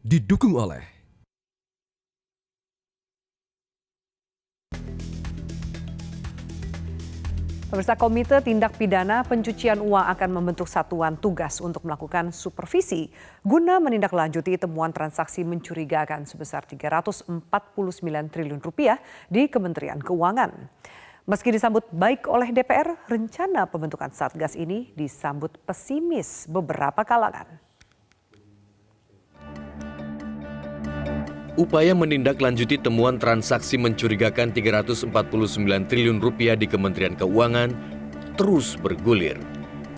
didukung oleh Pemirsa, Komite Tindak Pidana Pencucian Uang akan membentuk satuan tugas untuk melakukan supervisi guna menindaklanjuti temuan transaksi mencurigakan sebesar 349 triliun rupiah di Kementerian Keuangan. Meski disambut baik oleh DPR, rencana pembentukan Satgas ini disambut pesimis beberapa kalangan. Upaya menindaklanjuti temuan transaksi mencurigakan 349 triliun rupiah di Kementerian Keuangan terus bergulir.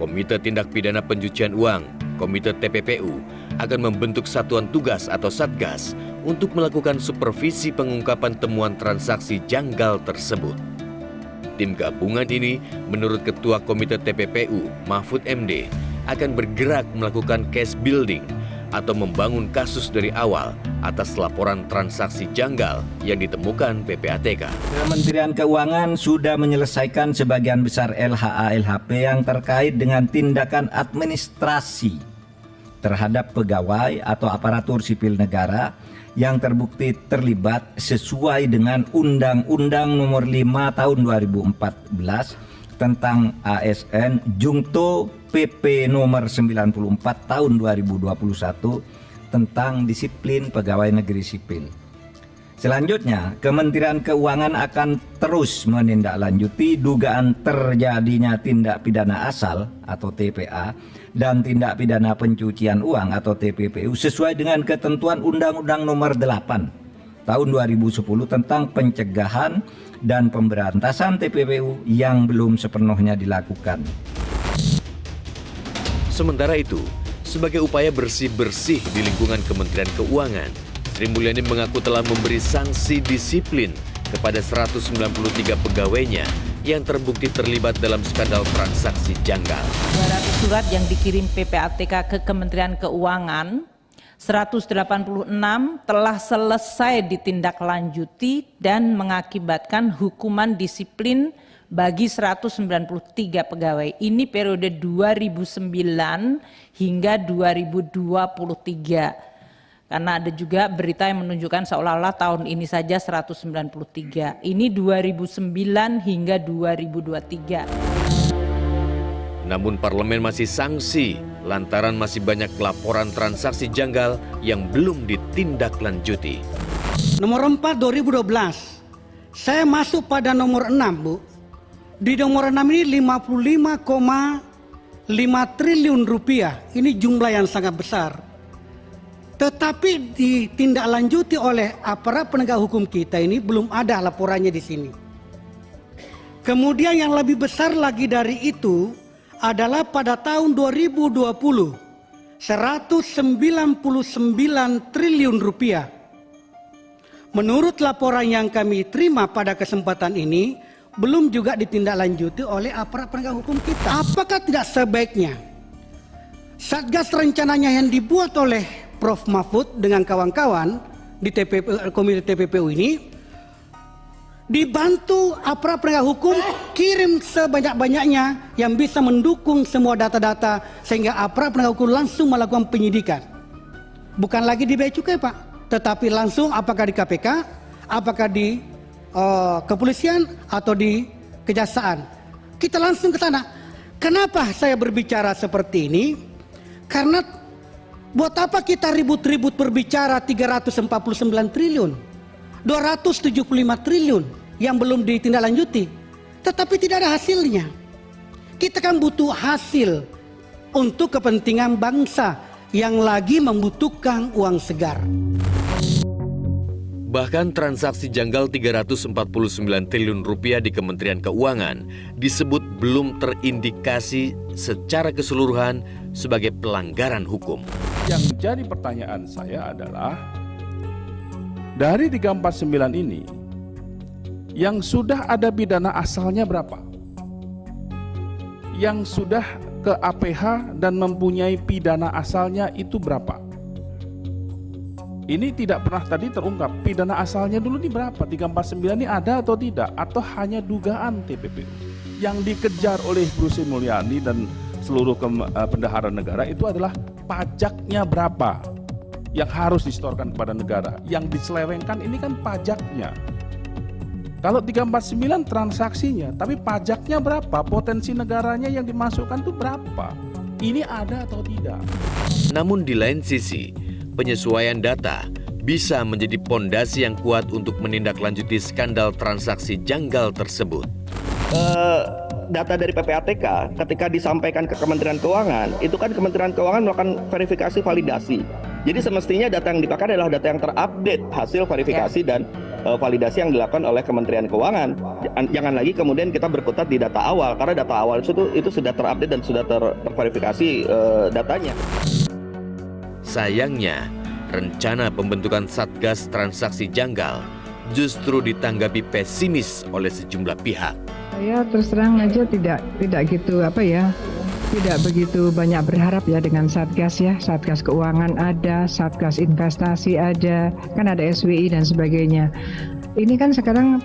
Komite Tindak Pidana Pencucian Uang, Komite TPPU, akan membentuk satuan tugas atau Satgas untuk melakukan supervisi pengungkapan temuan transaksi janggal tersebut. Tim gabungan ini, menurut Ketua Komite TPPU, Mahfud MD, akan bergerak melakukan case building atau membangun kasus dari awal atas laporan transaksi janggal yang ditemukan PPATK. Kementerian Keuangan sudah menyelesaikan sebagian besar LHA-LHP yang terkait dengan tindakan administrasi terhadap pegawai atau aparatur sipil negara yang terbukti terlibat sesuai dengan Undang-Undang Nomor 5 Tahun 2014 tentang ASN Jungto PP Nomor 94 Tahun 2021 tentang disiplin pegawai negeri sipil. Selanjutnya, Kementerian Keuangan akan terus menindaklanjuti dugaan terjadinya tindak pidana asal atau TPA dan tindak pidana pencucian uang atau TPPU sesuai dengan ketentuan Undang-Undang Nomor 8 Tahun 2010 tentang pencegahan dan pemberantasan TPPU yang belum sepenuhnya dilakukan. Sementara itu, sebagai upaya bersih-bersih di lingkungan Kementerian Keuangan, Sri Mulyani mengaku telah memberi sanksi disiplin kepada 193 pegawainya yang terbukti terlibat dalam skandal transaksi janggal. 200 surat yang dikirim PPATK ke Kementerian Keuangan, 186 telah selesai ditindaklanjuti dan mengakibatkan hukuman disiplin bagi 193 pegawai. Ini periode 2009 hingga 2023. Karena ada juga berita yang menunjukkan seolah-olah tahun ini saja 193. Ini 2009 hingga 2023. Namun parlemen masih sanksi lantaran masih banyak laporan transaksi janggal yang belum ditindaklanjuti. Nomor 4 2012, saya masuk pada nomor 6, Bu. Di nomor 6 ini 55,5 triliun rupiah. Ini jumlah yang sangat besar. Tetapi ditindaklanjuti oleh aparat penegak hukum kita ini belum ada laporannya di sini. Kemudian yang lebih besar lagi dari itu adalah pada tahun 2020, 199 triliun rupiah. Menurut laporan yang kami terima pada kesempatan ini, belum juga ditindaklanjuti oleh aparat penegak hukum kita. Apakah tidak sebaiknya Satgas rencananya yang dibuat oleh Prof. Mahfud dengan kawan-kawan di Komite TPPU ini dibantu aparat penegak hukum, kirim sebanyak-banyaknya yang bisa mendukung semua data-data sehingga aparat penegak hukum langsung melakukan penyidikan. Bukan lagi di Bea Cukai, Pak, tetapi langsung apakah di KPK, apakah di kepolisian atau di kejaksaan. Kita langsung ke sana. Kenapa saya berbicara seperti ini? Karena buat apa kita ribut-ribut berbicara 349 triliun, 275 triliun yang belum ditindaklanjuti, tetapi tidak ada hasilnya. Kita kan butuh hasil untuk kepentingan bangsa yang lagi membutuhkan uang segar. Bahkan transaksi janggal 349 triliun rupiah di Kementerian Keuangan disebut belum terindikasi secara keseluruhan sebagai pelanggaran hukum. Yang jadi pertanyaan saya adalah, dari 349 ini, yang sudah ada pidana asalnya berapa? Yang sudah ke APH dan mempunyai pidana asalnya itu berapa? Ini tidak pernah tadi terungkap, pidana asalnya dulu ini berapa? 349 ini ada atau tidak? Atau hanya dugaan TPPU? Yang dikejar oleh Bu Sri Mulyani dan seluruh bendahara negara itu adalah pajaknya berapa? yang harus disetorkan kepada negara. Yang diselewengkan ini kan pajaknya. Kalau 349 transaksinya, tapi pajaknya berapa? Potensi negaranya yang dimasukkan itu berapa? Ini ada atau tidak? Namun di lain sisi, penyesuaian data bisa menjadi pondasi yang kuat untuk menindaklanjuti skandal transaksi janggal tersebut. Data dari PPATK ketika disampaikan ke Kementerian Keuangan, itu kan Kementerian Keuangan melakukan verifikasi validasi. Jadi semestinya data yang dipakai adalah data yang terupdate hasil verifikasi dan validasi yang dilakukan oleh Kementerian Keuangan. Jangan lagi kemudian kita berkutat di data awal, karena data awal itu sudah terupdate dan sudah terverifikasi datanya. Sayangnya, rencana pembentukan Satgas Transaksi Janggal justru ditanggapi pesimis oleh sejumlah pihak. Saya terus terang aja tidak begitu banyak berharap ya dengan Satgas ya. Satgas keuangan ada, Satgas investasi ada, kan ada SWI dan sebagainya. Ini kan sekarang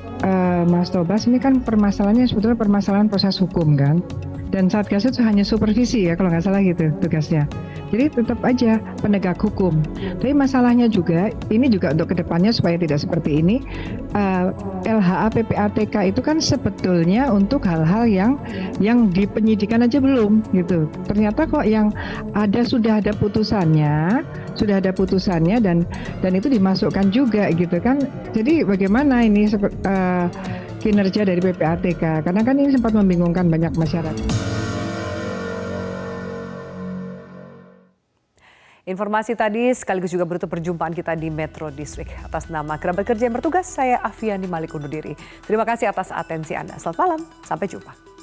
Mas Tobas, ini kan permasalahannya sebetulnya permasalahan proses hukum kan. Dan Satgas itu hanya supervisi ya kalau nggak salah gitu tugasnya. Jadi tetap aja penegak hukum. Tapi masalahnya juga, ini juga untuk kedepannya supaya tidak seperti ini, LHA PPATK itu kan sebetulnya untuk hal-hal yang di penyidikan aja belum gitu. Ternyata kok yang sudah ada putusannya dan itu dimasukkan juga gitu kan. Jadi bagaimana ini kinerja dari PPATK? Karena kan ini sempat membingungkan banyak masyarakat. Informasi tadi sekaligus juga menutup perjumpaan kita di Metro This Week. Atas nama kerabat kerja yang bertugas, saya Afiani Malik undur diri. Terima kasih atas atensi Anda. Selamat malam, sampai jumpa.